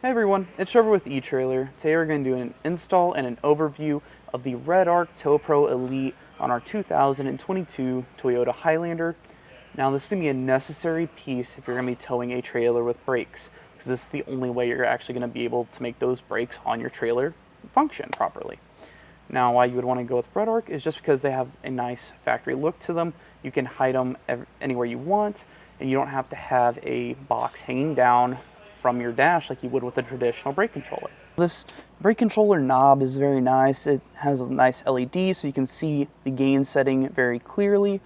Hey everyone, it's Trevor with Etrailer. Today we're going to do an install and an overview of the Redarc Tow-Pro Elite on our 2022 Toyota Highlander. Now this is going to be a necessary piece if you're going to be towing a trailer with brakes, because this is the only way you're actually going to be able to make those brakes on your trailer function properly. Now why you would want to go with Redarc is just because they have a nice factory look to them. You can hide them anywhere you want, and you don't have to have a box hanging down from your dash like you would with a traditional brake controller. This brake controller knob is very nice. It has a nice LED so you can see the gain setting very clearly,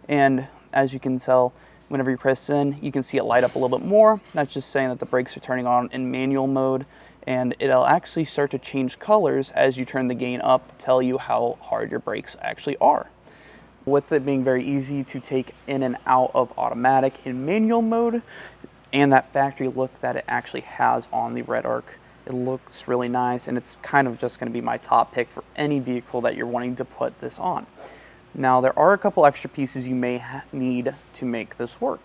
and as you can tell, whenever you press in, you can see it light up a little bit more. That's just saying that the brakes are turning on in manual mode, and it'll actually start to change colors as you turn the gain up to tell you how hard your brakes actually are. With it being very easy to take in and out of automatic in manual mode, and that factory look that it actually has on the Redarc, it looks really nice, and it's kind of just going to be my top pick for any vehicle that you're wanting to put this on. Now there are a couple extra pieces you may need to make this work,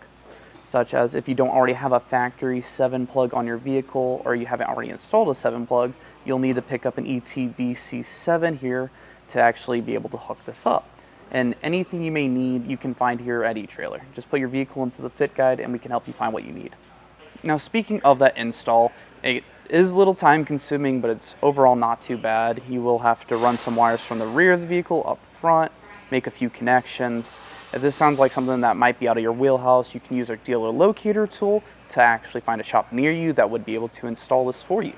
such as if you don't already have a factory 7-plug on your vehicle, or you haven't already installed a 7-plug, you'll need to pick up an ETBC7 here to actually be able to hook this up. And anything you may need, you can find here at Etrailer. Just put your vehicle into the fit guide and we can help you find what you need. Now speaking of that install, it is a little time consuming, but it's overall not too bad. You will have to run some wires from the rear of the vehicle up front, make a few connections. If this sounds like something that might be out of your wheelhouse, you can use our dealer locator tool to actually find a shop near you that would be able to install this for you.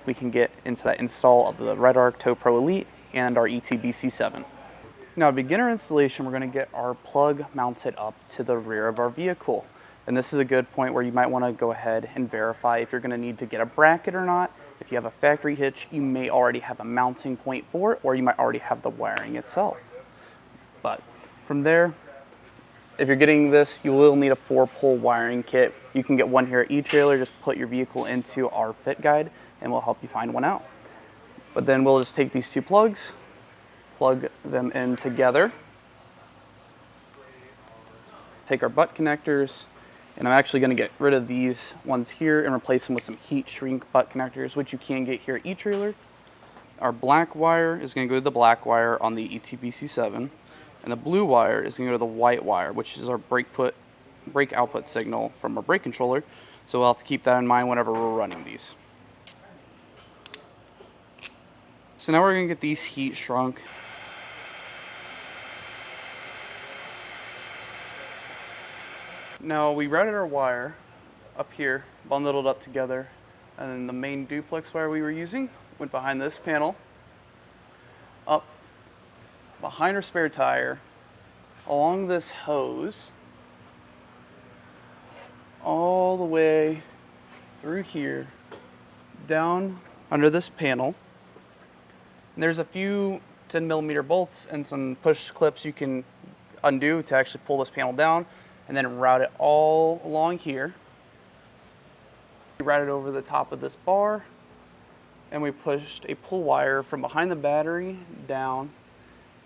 We can get into that install of the Redarc Tow-Pro Elite and our ETBC7. Now, beginner installation, we're going to get our plug mounted up to the rear of our vehicle. And this is a good point where you might want to go ahead and verify if you're going to need to get a bracket or not. If you have a factory hitch, you may already have a mounting point for it, or you might already have the wiring itself. But from there, if you're getting this, you will need a 4-pole wiring kit. You can get one here at Etrailer. Just put your vehicle into our fit guide and we'll help you find one out. But then we'll just take these two plugs, plug them in together, take our butt connectors, and I'm actually going to get rid of these ones here and replace them with some heat shrink butt connectors, which you can get here at Etrailer. Our black wire is going to go to the black wire on the ETBC7, and the blue wire is going to go to the white wire, which is our brake output signal from our brake controller, so we'll have to keep that in mind whenever we're running these. So now we're going to get these heat shrunk. Now we routed our wire up here, bundled it up together, and then the main duplex wire we were using went behind this panel, up behind our spare tire, along this hose, all the way through here, down under this panel. And there's a few 10mm bolts and some push clips you can undo to actually pull this panel down, and then route it all along here. We routed over the top of this bar, and we pushed a pull wire from behind the battery down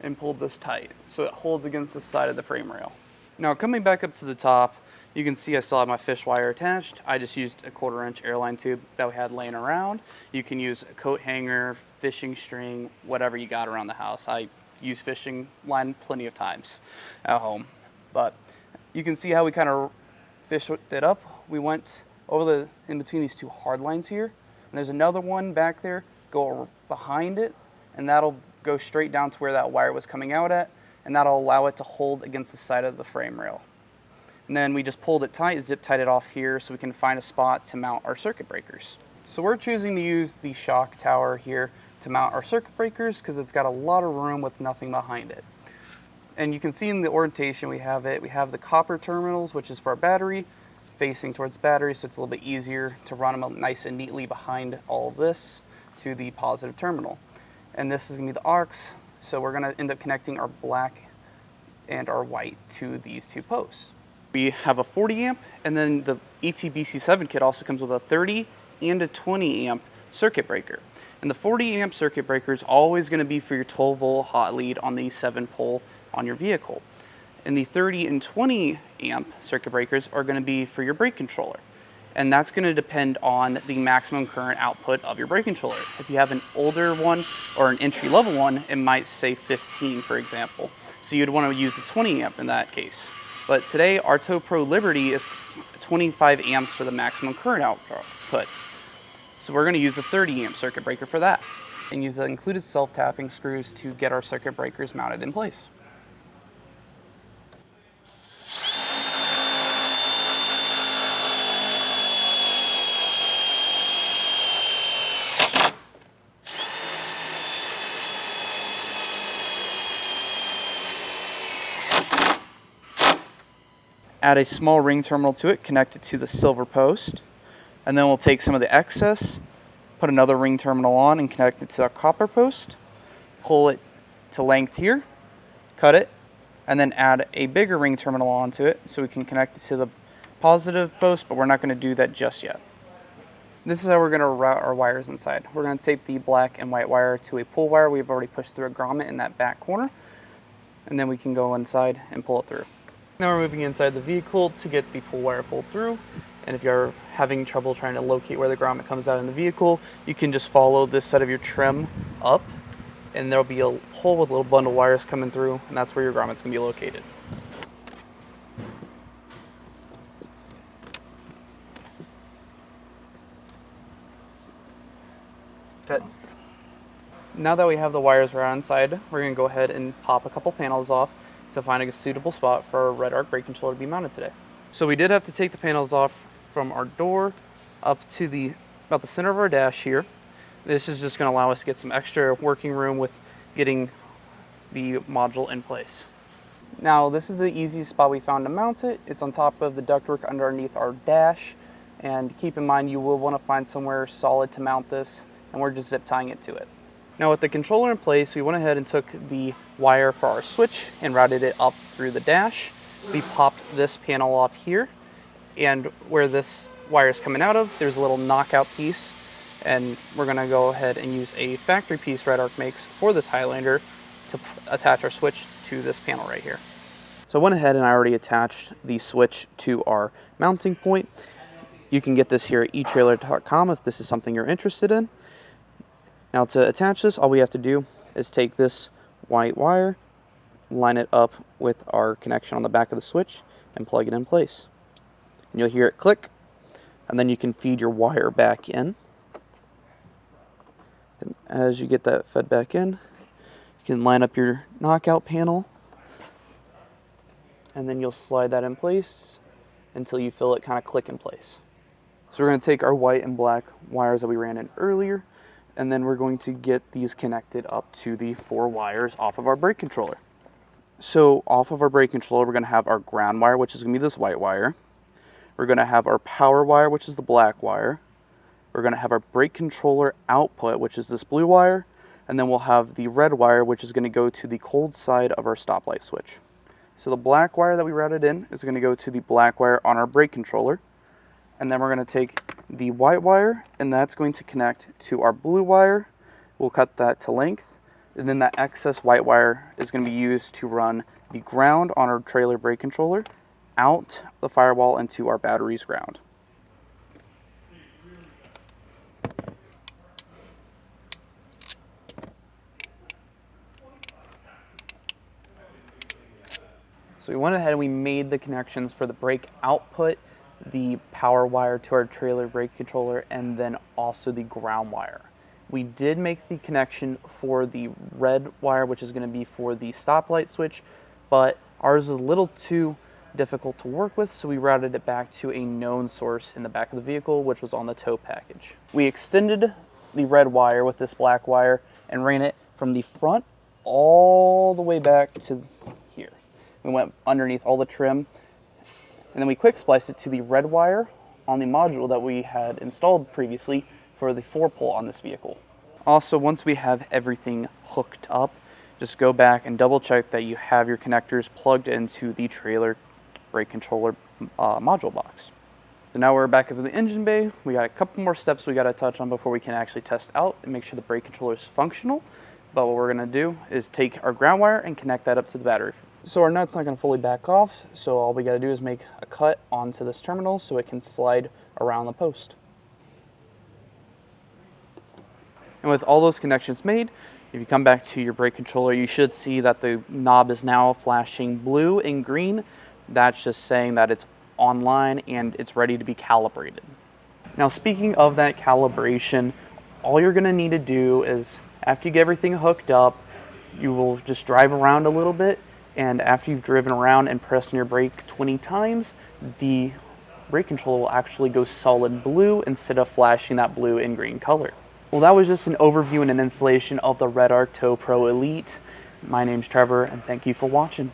and pulled this tight so it holds against the side of the frame rail. Now coming back up to the top, you can see I still have my fish wire attached. I just used a 1/4-inch airline tube that we had laying around. You can use a coat hanger, fishing string, whatever you got around the house. I use fishing line plenty of times at home, but you can see how we kind of fished it up. We went over in between these two hard lines here, and there's another one back there, go behind it, and that'll go straight down to where that wire was coming out at, and that'll allow it to hold against the side of the frame rail. And then we just pulled it tight, zip tied it off here so we can find a spot to mount our circuit breakers. So we're choosing to use the shock tower here to mount our circuit breakers because it's got a lot of room with nothing behind it. And you can see in the orientation we have the copper terminals, which is for our battery, facing towards the battery, so it's a little bit easier to run them nice and neatly behind all of this to the positive terminal. And this is going to be the aux, so we're going to end up connecting our black and our white to these two posts. We have a 40 amp, and then the ETBC7 kit also comes with a 30 and a 20 amp circuit breaker. And the 40 amp circuit breaker is always going to be for your 12-volt hot lead on the 7-pole on your vehicle. And the 30 and 20 amp circuit breakers are going to be for your brake controller. and that's going to depend on the maximum current output of your brake controller. If you have an older one or an entry-level one, it might say 15, for example. So you'd want to use the 20 amp in that case. But today, our Tow-Pro Liberty is 25 amps for the maximum current output. So we're going to use a 30 amp circuit breaker for that, and use the included self-tapping screws to get our circuit breakers mounted in place. Add a small ring terminal to it, connect it to the silver post, and then we'll take some of the excess, put another ring terminal on and connect it to the copper post, pull it to length here, cut it, and then add a bigger ring terminal onto it so we can connect it to the positive post, but we're not going to do that just yet. This is how we're going to route our wires inside. We're going to tape the black and white wire to a pull wire. We've already pushed through a grommet in that back corner, and then we can go inside and pull it through. Now we're moving inside the vehicle to get the pull wire pulled through, and if you're having trouble trying to locate where the grommet comes out in the vehicle, you can just follow this side of your trim up, and there'll be a hole with a little bundle of wires coming through, and that's where your grommet's going to be located. Cut. Now that we have the wires right inside, we're going to go ahead and pop a couple panels off to find a suitable spot for our Redarc brake controller to be mounted today. So we did have to take the panels off from our door up to about the center of our dash here. This is just going to allow us to get some extra working room with getting the module in place. Now this is the easiest spot we found to mount it. It's on top of the ductwork underneath our dash, and keep in mind you will want to find somewhere solid to mount this, and we're just zip tying it to it. Now with the controller in place, we went ahead and took the wire for our switch and routed it up through the dash. We popped this panel off here, and where this wire is coming out of, there's a little knockout piece, and we're going to go ahead and use a factory piece Redarc makes for this Highlander to attach our switch to this panel right here. So I went ahead and I already attached the switch to our mounting point. You can get this here at Etrailer.com if this is something you're interested in. Now to attach this, all we have to do is take this white wire, line it up with our connection on the back of the switch, and plug it in place. And you'll hear it click, and then you can feed your wire back in. And as you get that fed back in, you can line up your knockout panel, and then you'll slide that in place until you feel it kind of click in place. So we're going to take our white and black wires that we ran in earlier, and then we're going to get these connected up to the 4 wires off of our brake controller. So off of our brake controller, we're going to have our ground wire, which is going to be this white wire. We're going to have our power wire, which is the black wire. We're going to have our brake controller output, which is this blue wire. And then we'll have the red wire, which is going to go to the cold side of our stoplight switch. So the black wire that we routed in is going to go to the black wire on our brake controller. And then we're going to take the white wire, and that's going to connect to our blue wire. We'll cut that to length, and then that excess white wire is going to be used to run the ground on our trailer brake controller out the firewall into our battery's ground. So we went ahead and we made the connections for the brake output, the power wire to our trailer brake controller, and then also the ground wire. We did make the connection for the red wire, which is going to be for the stoplight switch, but ours is a little too difficult to work with, so we routed it back to a known source in the back of the vehicle, which was on the tow package. We extended the red wire with this black wire and ran it from the front all the way back to here. We went underneath all the trim, and then we quick spliced it to the red wire on the module that we had installed previously for the 4-pole on this vehicle. Also, once we have everything hooked up, just go back and double check that you have your connectors plugged into the trailer brake controller module box. So now we're back up in the engine bay. We got a couple more steps we got to touch on before we can actually test out and make sure the brake controller is functional. But what we're going to do is take our ground wire and connect that up to the battery So our nut's not going to fully back off, so all we got to do is make a cut onto this terminal so it can slide around the post. And with all those connections made, if you come back to your brake controller, you should see that the knob is now flashing blue and green. That's just saying that it's online and it's ready to be calibrated. Now, speaking of that calibration, all you're going to need to do is, after you get everything hooked up, you will just drive around a little bit, and after you've driven around and pressed on your brake 20 times, the brake controller will actually go solid blue instead of flashing that blue and green color. Well, that was just an overview and an installation of the Redarc Tow-Pro Elite. My name's Trevor, and thank you for watching.